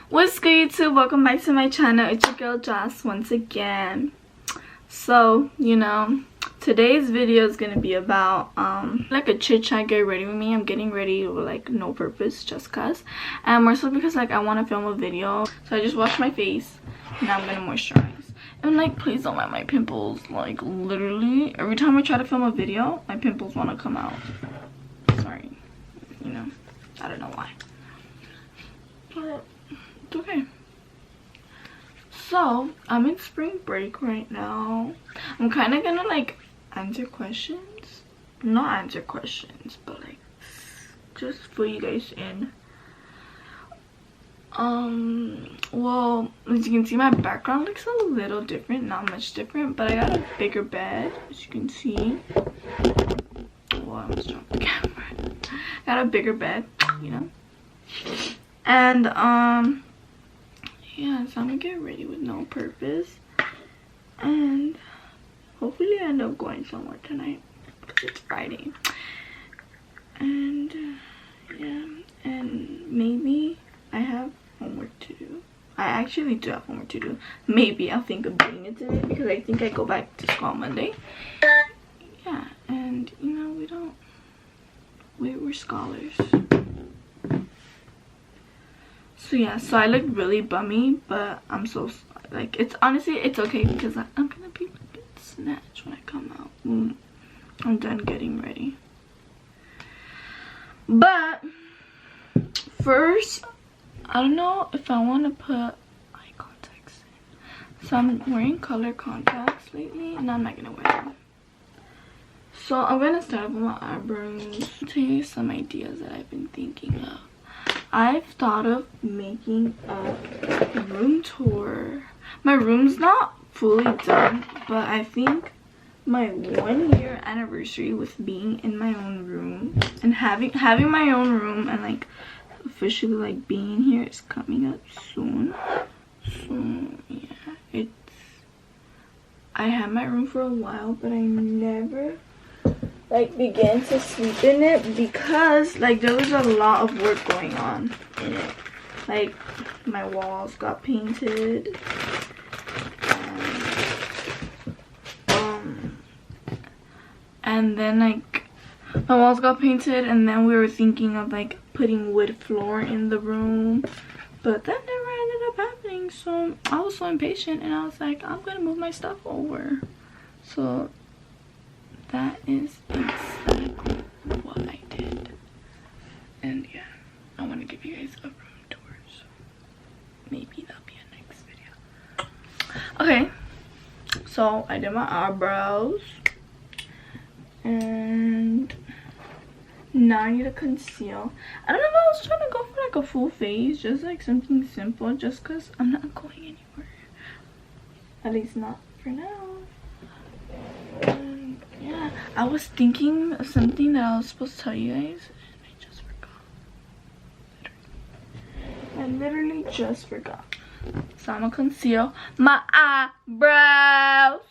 What's good, YouTube? Welcome back to my channel. It's your girl Joss once again. So, today's video is gonna be about like a chit chat, get ready with me. I'm getting ready with like no purpose, just cause, and more so because like I want to film a video. So I just washed my face. Now I'm gonna moisturize. And like, please don't mind my pimples. Like literally every time I try to film a video, my pimples want to come out. Sorry, I don't know why, but it's okay. So I'm in spring break right now. I'm kind of gonna like answer questions, not answer questions, but like just fill you guys in. Well, as you can see, my background looks a little different, not much different, but I got a bigger bed, as you can see. Well, I almost dropped the camera. Got a bigger bed, and yeah, so I'm gonna get ready with no purpose, and hopefully I end up going somewhere tonight because it's Friday. And yeah, and maybe I have homework to do. I actually do have homework to do. Maybe I'll think of doing it today because I think I go back to school on Monday. Yeah, and we're scholars. So yeah, so I look really bummy, but I'm so like, it's honestly, it's okay because I'm gonna be fucking snatched when I come out. I'm done getting ready. But first, I don't know if I want to put eye contacts in. So I'm wearing color contacts lately, and I'm not gonna wear them. So I'm gonna start with my eyebrows. I'll tell you some ideas that I've been thinking of. I've thought of making a room tour. My room's not fully done, but I think my 1-year anniversary with being in my own room and having my own room and like officially like being here is coming up soon. So yeah, I had my room for a while, but I never like began to sleep in it because like there was a lot of work going on in it. Like my walls got painted, and then like my walls got painted, and then we were thinking of like putting wood floor in the room, but that never ended up happening. So I was so impatient, and I was like, I'm gonna move my stuff over. So that is exactly what I did. And yeah, I want to give you guys a room tour, so maybe that'll be a next video. Okay, so I did my eyebrows, and now I need to conceal. I don't know if I was trying to go for like a full face, just like something simple, just because I'm not going anywhere, at least not for now. Yeah, I was thinking of something that I was supposed to tell you guys, and I just forgot. I literally just forgot. So I'm gonna conceal my eyebrows.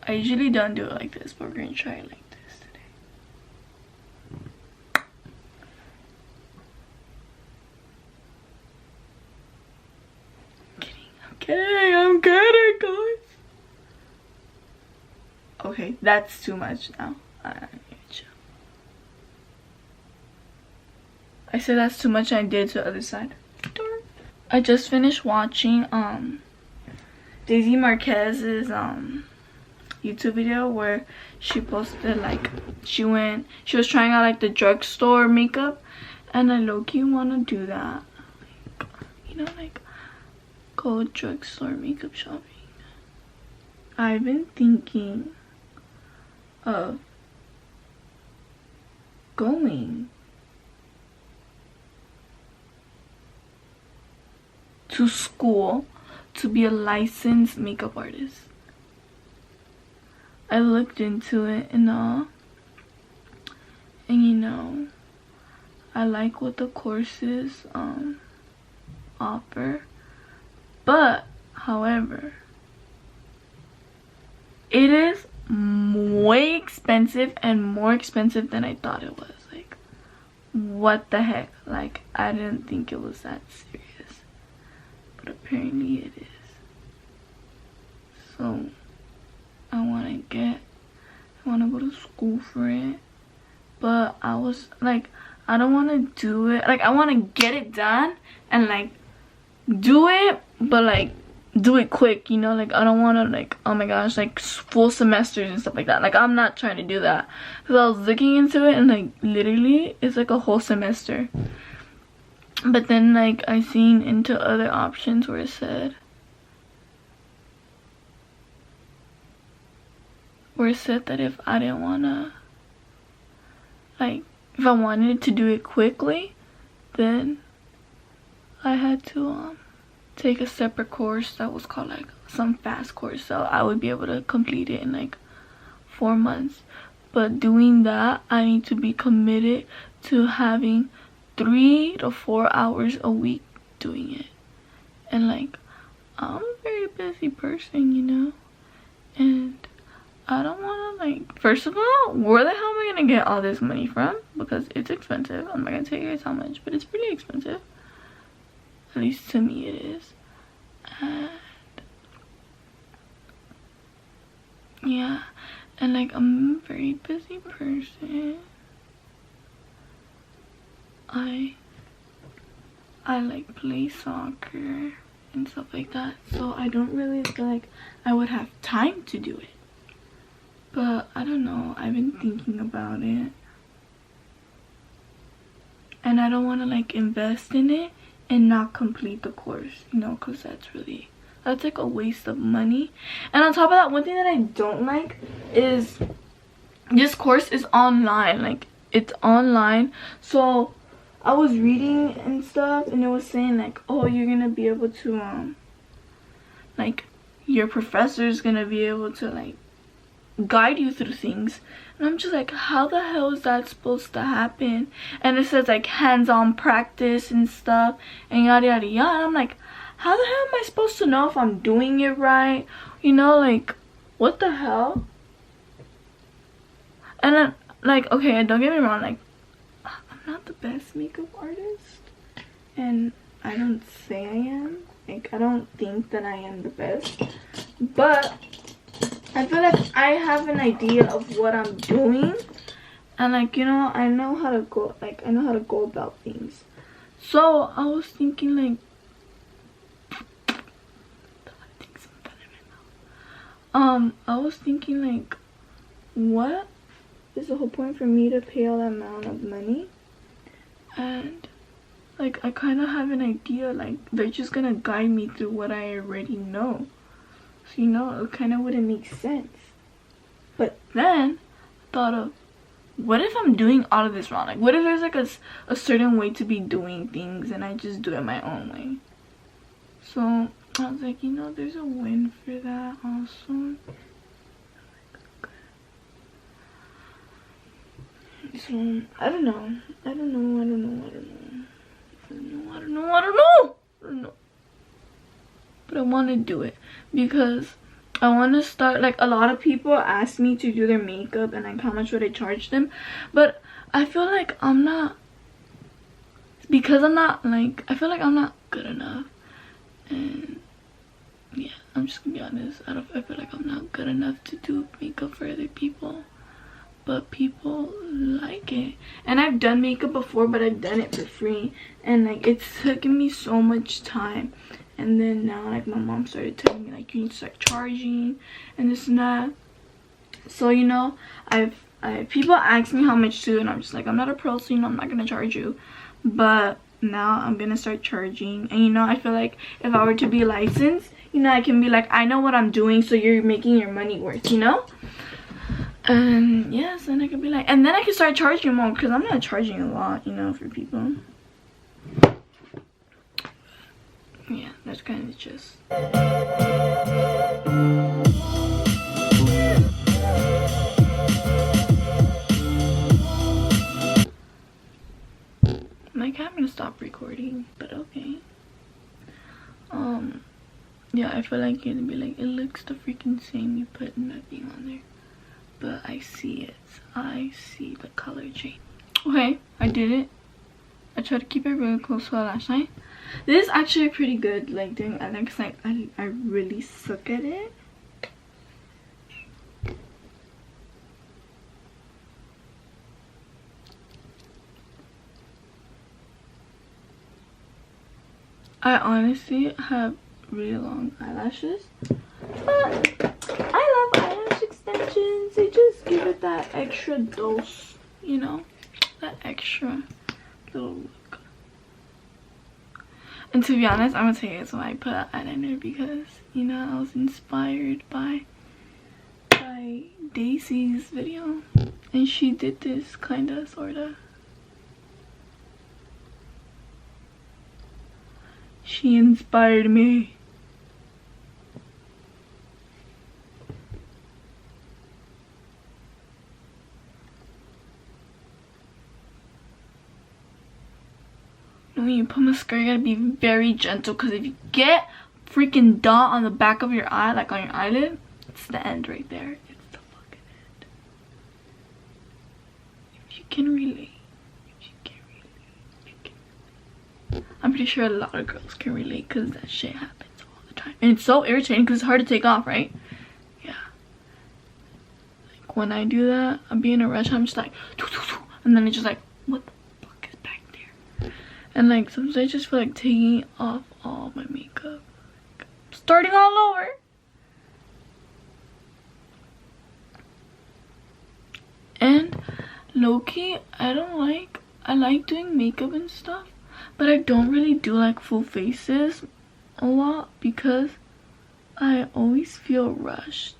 I usually don't do it like this, but we're gonna try it like this today. I'm kidding, guys. Okay, that's too much now. I said that's too much, and I did to the other side. I just finished watching Daisy Marquez's YouTube video where she posted like she was trying out like the drugstore makeup, and I low-key want to do that, like go drugstore makeup shopping. I've been thinking of going to school to be a licensed makeup artist. I looked into it and all, and I like what the courses offer, but however, it is way expensive, and more expensive than I thought it was. Like what the heck, like I didn't think it was that serious, but apparently it is. So I want to go to school for it, but I was like, I don't want to do it, like I want to get it done and like do it, but like do it quick, you know, like I don't want to like, oh my gosh, like full semesters and stuff like that. Like I'm not trying to do that, because I was looking into it and like literally it's like a whole semester. But then like I seen into other options where it said that if I didn't want to, like if I wanted to do it quickly, then I had to take a separate course that was called like some fast course, so I would be able to complete it in like 4 months. But doing that, I need to be committed to having 3 to 4 hours a week doing it, and like I'm a very busy person, you know, and I don't want to, like, first of all, where the hell am I gonna get all this money from? Because it's expensive. I'm not gonna tell you guys how much, but it's pretty expensive. At least to me it is. And yeah, and like I'm a very busy person. I like play soccer and stuff like that, so I don't really feel like I would have time to do it. But I don't know, I've been thinking about it, and I don't want to like invest in it and not complete the course, you know, because that's like a waste of money. And on top of that, one thing that I don't like is this course is online, like it's online. So I was reading and stuff, and it was saying like, oh, you're gonna be able to like your professor's gonna be able to like guide you through things. And I'm just like, how the hell is that supposed to happen? And it says like hands-on practice and stuff and yada yada yada. And I'm like, how the hell am I supposed to know if I'm doing it right? You know, like what the hell? And then like, okay, don't get me wrong, like I'm not the best makeup artist, and I don't say I am, like I don't think that I am the best, but I feel like I have an idea of what I'm doing, and like, you know, I know how to go, like I know how to go about things. So I was thinking like, I was thinking like, what is the whole point for me to pay all that amount of money? And like I kind of have an idea, like they're just gonna guide me through what I already know. So, you know, it kind of wouldn't make sense. But then I thought of, what if I'm doing all of this wrong? Like what if there's like a certain way to be doing things and I just do it my own way? So I was like, you know, there's a win for that also. So I don't know. But I want to do it because I want to start, like a lot of people ask me to do their makeup and like how much would I charge them, but I feel like I'm not, because I'm not like, I feel like I'm not good enough. And yeah, I'm just gonna be honest, I feel like I'm not good enough to do makeup for other people, but people like it. And I've done makeup before, but I've done it for free, and like it's taken me so much time. And then now like my mom started telling me like you need to start charging and this and that. So, you know, people ask me how much to, and I'm just like, I'm not a pro, so you know, I'm not gonna charge you. But now I'm gonna start charging. And you know, I feel like if I were to be licensed, you know, I can be like, I know what I'm doing, so you're making your money worth, you know. And yes, and I could be like, and then I can start charging more, because I'm not charging a lot, you know, for people. Yeah, that's kind of just. My cat gonna stop recording, but okay. Yeah, I feel like you're gonna be like, it looks the freaking same, you put nothing on there. But I see it. I see the color change. Okay, I did it. I try to keep it really close to the lash line. This is actually pretty good, like doing eyeliner, because like I really suck at it. I honestly have really long eyelashes, but I love eyelash extensions. They just give it that extra dose, you know, that extra little look. And to be honest, I'm gonna tell you guys why I put out eyeliner, because, you know, I was inspired by Daisy's video, and she did this kinda, sorta. She inspired me. When you put mascara, you gotta be very gentle, because if you get freaking dot on the back of your eye, like on your eyelid, it's the end right there. It's the fucking end. If you can relate. I'm pretty sure a lot of girls can relate, because that shit happens all the time. And it's so irritating because it's hard to take off, right? Yeah. Like when I do that, I'm being in a rush, I'm just like, doo, doo, doo, and then it's just like, what the fuck is back there? And like sometimes I just feel like taking off all my makeup. Like, starting all over. And low-key, I like doing makeup and stuff, but I don't really do like full faces a lot, because I always feel rushed.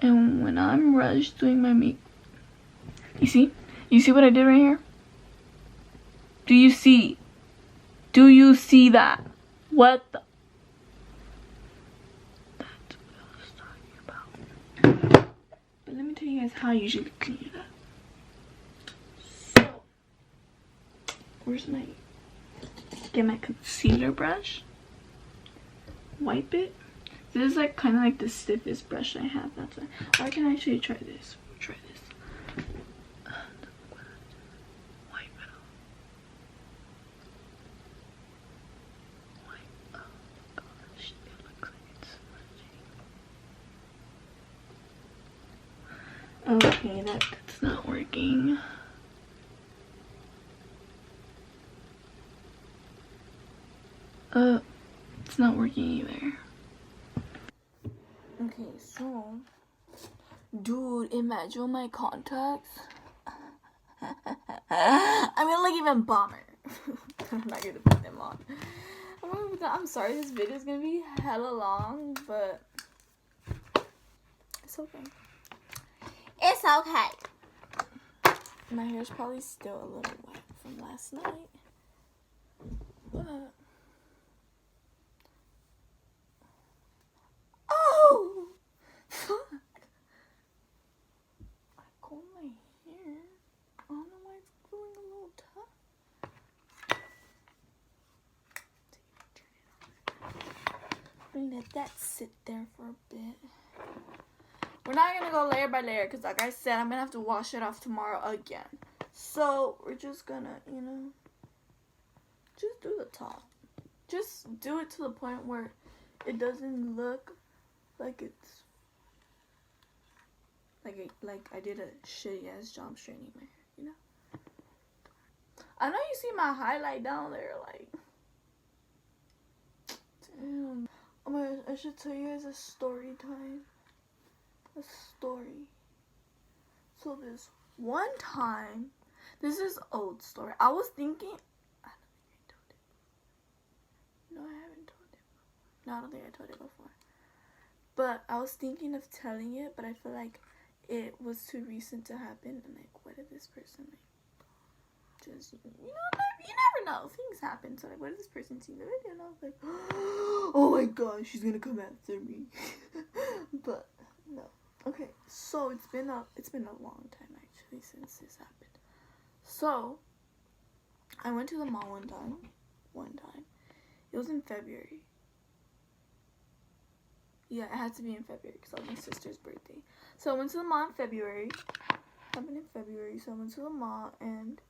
And when I'm rushed doing my makeup, you see what I did right here? Do you see that? What the? That's what I was talking about. But let me tell you guys how I usually clean it up. So, where's my, get my concealer brush, wipe it. This is like kind of like the stiffest brush I have, that's why. Or I can actually try this. Try this. Wipe it off. Wipe. Oh gosh, it looks like it's smudging. Okay, that's not working. It's not working either. Okay, so, dude, imagine my contacts. I'm gonna look even bomber. I'm not gonna put them on. I'm sorry, this video is gonna be hella long, but it's okay. It's okay. My hair's probably still a little wet from last night, but oh, fuck. I combed my hair. I don't know why it's feeling a little tough. Let that sit there for a bit. We're not gonna go layer by layer, because like I said, I'm gonna have to wash it off tomorrow again. So we're just gonna, you know, just do the top. Just do it to the point where it doesn't look like it's like I did a shitty ass job straightening my hair, you know. I know you see my highlight down there, like, damn. Oh my gosh, I should tell you guys a story time. A story. So this one time, this is old story. I was thinking, I don't think I told it. No, I haven't told it. No, I don't think I told it before. But I was thinking of telling it, but I feel like it was too recent to happen. And like, what if this person like just, you never know, things happen. So like, what if this person seen the video and I was like, oh my god, she's gonna come after me. But no. Okay, so it's been a long time actually since this happened. So I went to the mall one time. It was in February. Yeah, it had to be in February because it was my sister's birthday. So I went to the mall in February. Happened in February. So I went to the mall and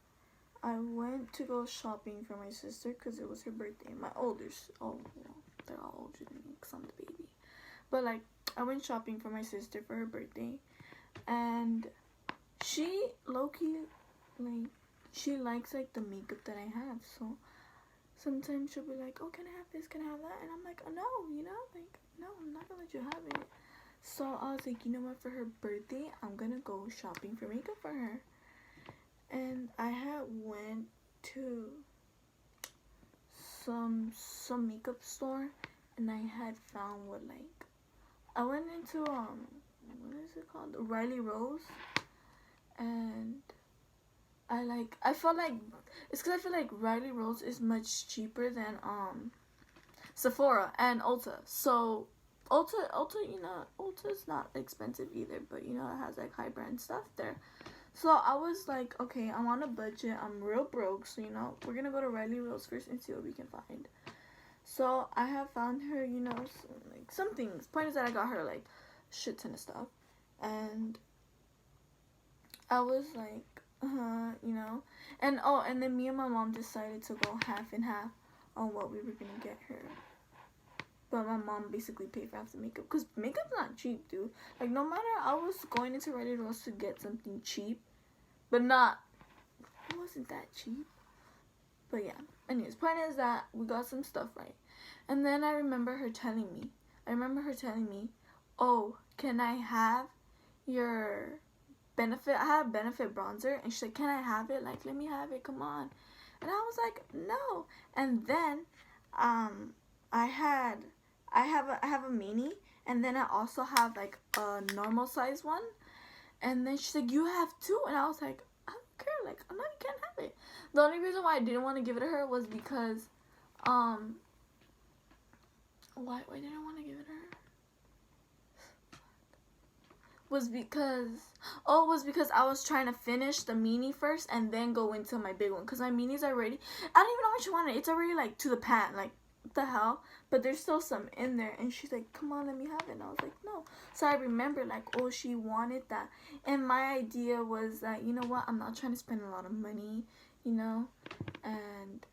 I went to go shopping for my sister because it was her birthday. My oldest, oh, well, they're all older than me because I'm the baby. But like, I went shopping for my sister for her birthday, and she low-key, like, she likes like the makeup that I have. So sometimes she'll be like, oh, can I have this, can I have that? And I'm like, oh, no, you know, like, no, I'm not gonna let you have it. So I was like, you know what, for her birthday, I'm gonna go shopping for makeup for her. And I had went to some makeup store, and I had found what, like, I went into what is it called, Riley Rose, and I felt like it's because I feel like Riley Rose is much cheaper than Sephora and Ulta. So Ulta, you know, Ulta's not expensive either, but you know, it has like high brand stuff there. So I was like, okay, I'm on a budget, I'm real broke, so you know, we're gonna go to Riley Rose first and see what we can find. So I have found her, you know, some things. Point is that I got her like shit ton of stuff, and I was like, you know, and then me and my mom decided to go half and half on what we were gonna get her. But my mom basically paid for half the makeup, because makeup's not cheap, dude. Like, no matter, I was going into Riley Rose to get something cheap, but it wasn't that cheap. But yeah, anyways, point is that we got some stuff right. And then I remember her telling me, oh, can I have your Benefit? I have Benefit bronzer. And she's like, can I have it? Like, let me have it, come on. And I was like, no. And then I have a mini, and then I also have like a normal size one. And then she's like, you have two? And I was like, I don't care, like, I'm not, you can't have it. The only reason why I didn't want to give it to her was because why didn't I want to give it to her? Was because I was trying to finish the mini first and then go into my big one, because my mini's already, I don't even know what she wanted. It's already like to the pan, like, what the hell? But there's still some in there, and she's like, come on, let me have it. And I was like, no. So I remember, like, oh, she wanted that, and my idea was that, you know what, I'm not trying to spend a lot of money, you know, and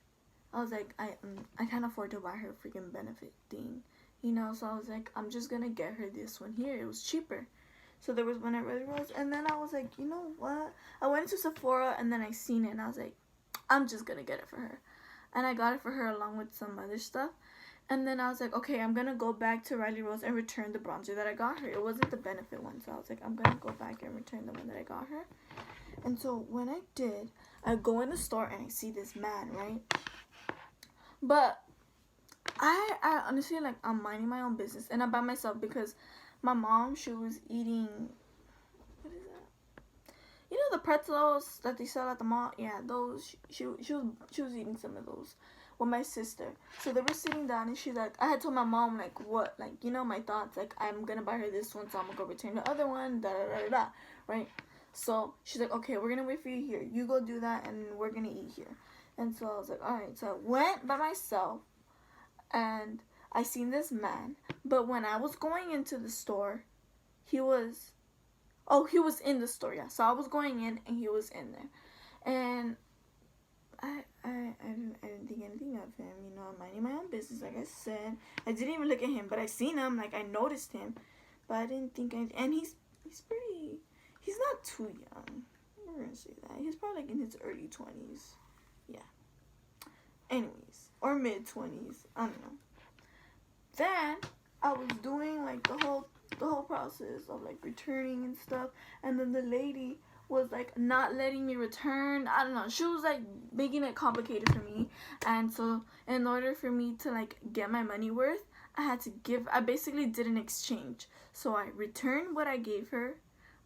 I was like, I can't afford to buy her freaking Benefit thing, you know. So I was like, I'm just gonna get her this one here. It was cheaper. So there was one at Riley Rose, and then I was like, you know what? I went to Sephora, and then I seen it, and I was like, I'm just gonna get it for her. And I got it for her along with some other stuff. And then I was like, okay, I'm gonna go back to Riley Rose and return the bronzer that I got her. It wasn't the Benefit one, so I was like, I'm gonna go back and return the one that I got her. And so when I did, I go in the store and I see this man, right? But I honestly, like, I'm minding my own business, and I'm by myself because my mom, she was eating, what is that? You know the pretzels that they sell at the mall? Yeah, those. She was eating some of those with my sister. So they were sitting down, and she's like, I had told my mom, like, what, like, you know, my thoughts, like, I'm gonna buy her this one, so I'm gonna go return the other one, da da da da, right? So she's like, okay, we're gonna wait for you here. You go do that, and we're gonna eat here. And so I was like, alright. So I went by myself, and I seen this man. But when I was going into the store, he was in the store, yeah. So I was going in, and he was in there. And I didn't think anything of him, you know. I'm minding my own business, like I said. I didn't even look at him, but I seen him, like, I noticed him. But I didn't think anything. And he's pretty, he's not too young. We're gonna say that. He's probably like in his early 20s. Yeah. Anyways, or mid 20s. I don't know. Then I was doing like the whole process of like returning and stuff, and then the lady was like not letting me return. I don't know. She was like making it complicated for me, and so in order for me to like get my money worth, I basically did an exchange. So I returned what I gave her,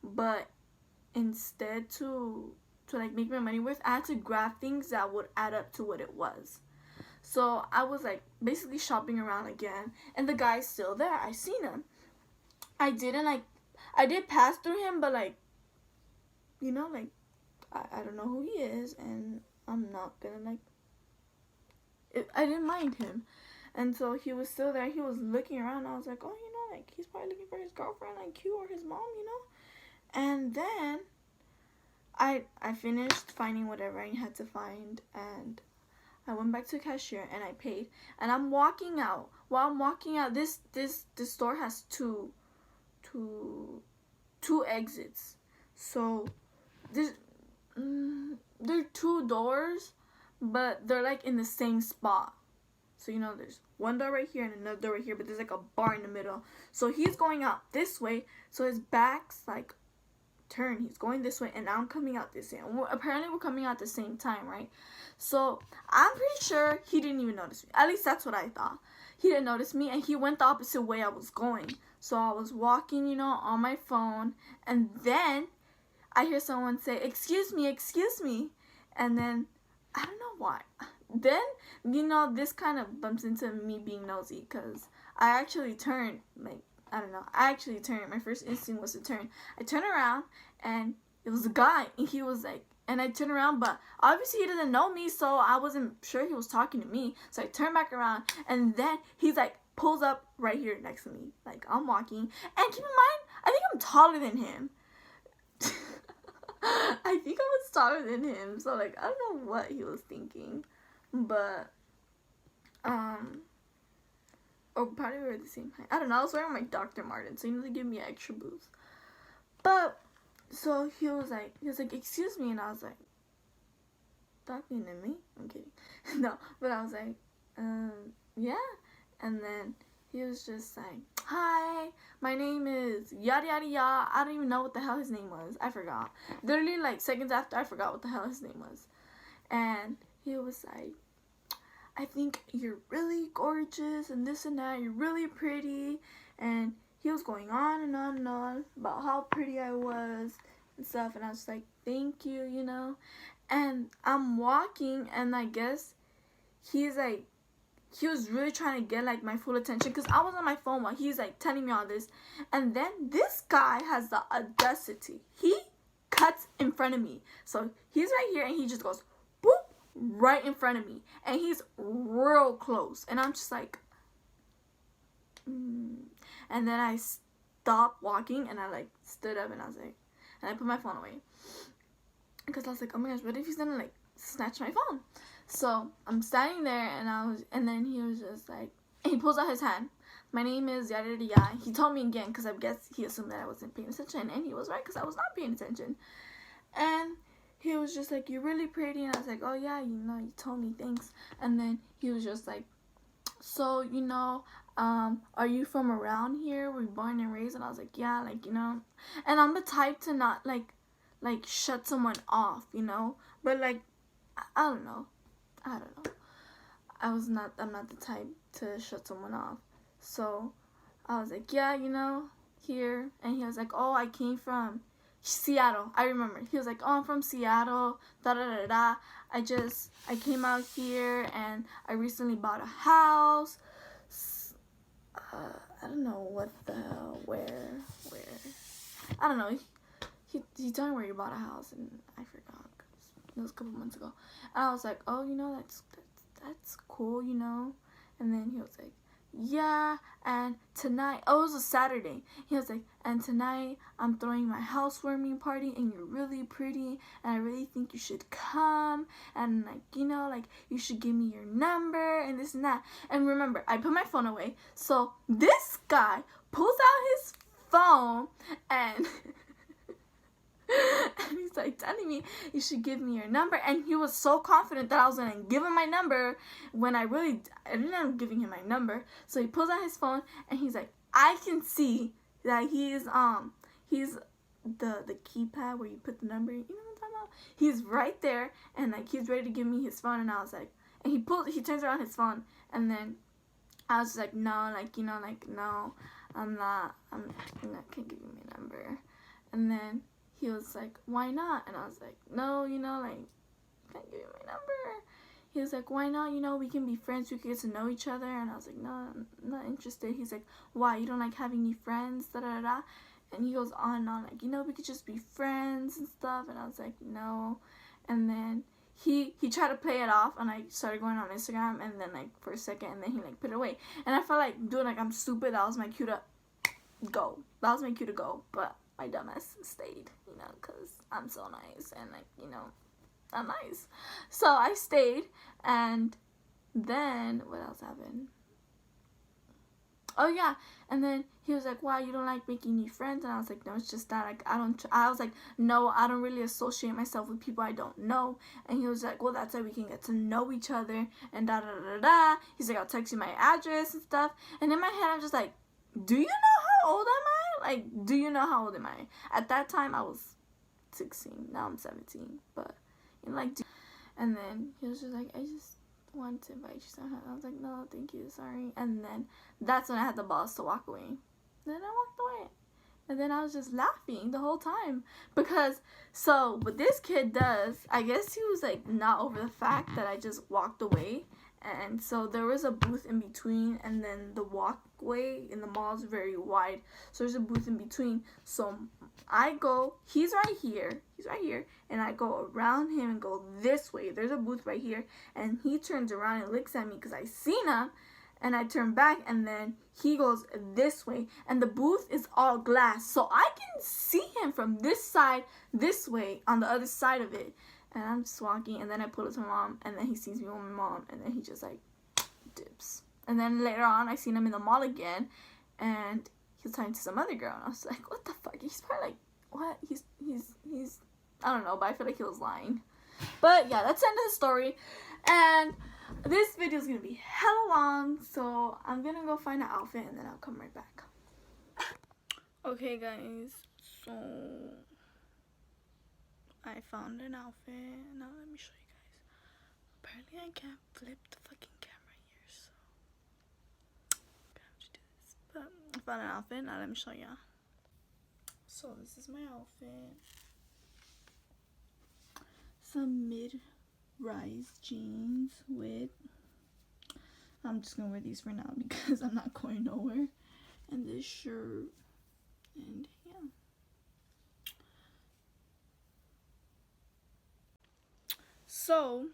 but instead to like make my money worth, I had to grab things that would add up to what it was. So I was like basically shopping around again, and the guy's still there. I seen him. I did pass through him, but like, you know, like, I don't know who he is, and I'm not gonna like, I didn't mind him. And so he was still there. He was looking around. I was like, oh, you know, like, he's probably looking for his girlfriend, like, you or his mom, you know. And then I finished finding whatever I had to find, and I went back to the cashier and I paid. And I'm walking out. While I'm walking out, this store has two exits. So there's there are two doors, but they're like in the same spot. So there's one door right here and another door right here, but there's like a bar in the middle. So he's going out this way, so his back's like turn. He's going this way, and I'm coming out this way. Apparently we're coming out at the same time, right? So I'm pretty sure he didn't even notice me. At least that's what I thought. He didn't notice me, and he went the opposite way I was going. So I was walking, on my phone, and then I hear someone say, excuse me, and then I don't know why. Then, this kind of bumps into me being nosy, because I actually turned, I actually turned. My first instinct was to turn. I turned around, and it was a guy, and he was like, and I turned around, but obviously he doesn't know me, so I wasn't sure he was talking to me. So I turned back around, and then he's like, pulls up right here next to me. Like, I'm walking, and keep in mind, I think I'm taller than him. I think I was taller than him, so like, I don't know what he was thinking, but, or probably we were the same height. I don't know. I was wearing my Dr. Martens, so they give me an extra boost. But so he was like, excuse me, and I was like, talking to me? I'm kidding. No, but I was like, yeah. And then he was just like, hi, my name is yada yada yada. I don't even know what the hell his name was. I forgot. Literally, like, seconds after, I forgot what the hell his name was. And he was like, I think you're really gorgeous and this and that. You're really pretty. And he was going on and on and on about how pretty I was and stuff. And I was like, thank you, And I'm walking, and I guess he's like, he was really trying to get like my full attention, because I was on my phone while he's like telling me all this. And then this guy has the audacity. He cuts in front of me. So he's right here, and he just goes, boop, right in front of me. And he's real close. And I'm just like, And then I stopped walking, and I like stood up, and I was like, and I put my phone away. Because I was like, oh my gosh, what if he's gonna like snatch my phone? So I'm standing there, and then he was just like, and he pulls out his hand. My name is yada yada yada. He told me again, because I guess he assumed that I wasn't paying attention, and he was right, because I was not paying attention. And he was just like, you're really pretty, and I was like, oh yeah, you told me, thanks. And then he was just like, so, are you from around here? Were you born and raised? And I was like, yeah, like, and I'm the type to not like shut someone off, but like, I don't know. I'm not the type to shut someone off. So I was like, yeah, here. And he was like, oh, I came from Seattle. I remember. He was like, oh, I'm from Seattle, da da da da. I came out here, and I recently bought a house. I don't know what the hell, where. I don't know. He told me where he bought a house, and I forgot, because it was a couple months ago. And I was like, oh, that's cool, And then he was like, yeah, and tonight, it was a Saturday. He was like, and tonight I'm throwing my housewarming party, and you're really pretty, and I really think you should come, and like, you should give me your number, and this and that. And remember, I put my phone away, so this guy pulls out his phone, and and he's like telling me, you should give me your number. And he was so confident that I was gonna give him my number, when I didn't end up giving him my number. So he pulls out his phone, and he's like, I can see that he's the keypad where you put the number, what I'm talking about? He's right there, and like, he's ready to give me his phone. And I was like, and he turns around his phone, and then I was just like, no, no, I'm not can't give you my number. And then he was like, why not? And I was like, no, you can't give me my number. He was like, why not? We can be friends. We can get to know each other. And I was like, no, I'm not interested. He's like, why? You don't like having new friends? Da da da. And he goes on and on, like, we could just be friends and stuff. And I was like, no. And then he tried to play it off, and I started going on Instagram, and then like for a second, and then he like put it away. And I felt like doing like I'm stupid. That was my cue to go. But my dumbass stayed, you know, because I'm so nice and, like, you know, I'm nice. So I stayed, and then what else happened? Oh yeah, and then he was like, "Wow, you don't like making new friends?" And I was like, "No, it's just that like I was like, "No, I don't really associate myself with people I don't know." And he was like, "Well, that's how we can get to know each other." And da da da da. He's like, "I'll text you my address and stuff." And in my head, I'm just like, "Do you know how old am I? Like, do you know how old am I?" At that time, I was 16. Now I'm 17. But you know, like, and then he was just like, "I just wanted to invite you somehow." I was like, "No, thank you, sorry." And then that's when I had the balls to walk away. Then I walked away. And then I was just laughing the whole time. Because, so, what this kid does, I guess he was like not over the fact that I just walked away. And so there was a booth in between, and then the walkway in the mall is very wide. So there's a booth in between. So I go, he's right here, and I go around him and go this way. There's a booth right here, and he turns around and looks at me because I seen him, and I turn back, and then he goes this way, and the booth is all glass. So I can see him from this side, this way, on the other side of it. And I'm just walking, and then I pull it to my mom, and then he sees me with my mom, and then he just like dips. And then later on, I seen him in the mall again, and he was talking to some other girl, and I was like, "What the fuck?" He's probably like, "What?" He's I don't know, but I feel like he was lying. But yeah, that's the end of the story, and this video is gonna be hella long, so I'm gonna go find an outfit, and then I'll come right back. Okay, guys, so I found an outfit. Now let me show you guys. Apparently I can't flip the fucking camera here, so I'm gonna have to do this. But I found an outfit. Now let me show you. So this is my outfit. Some mid-rise jeans with, I'm just gonna wear these for now because I'm not going nowhere. And this shirt. And yeah. So,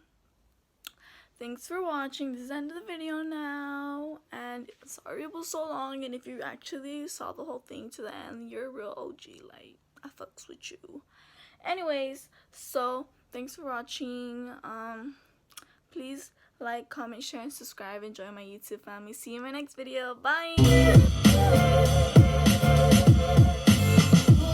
thanks for watching. This is the end of the video now. And sorry it was so long. And if you actually saw the whole thing to the end, you're a real OG. Like, I fucks with you. Anyways, so thanks for watching. Please like, comment, share, and subscribe. And join my YouTube family. See you in my next video. Bye!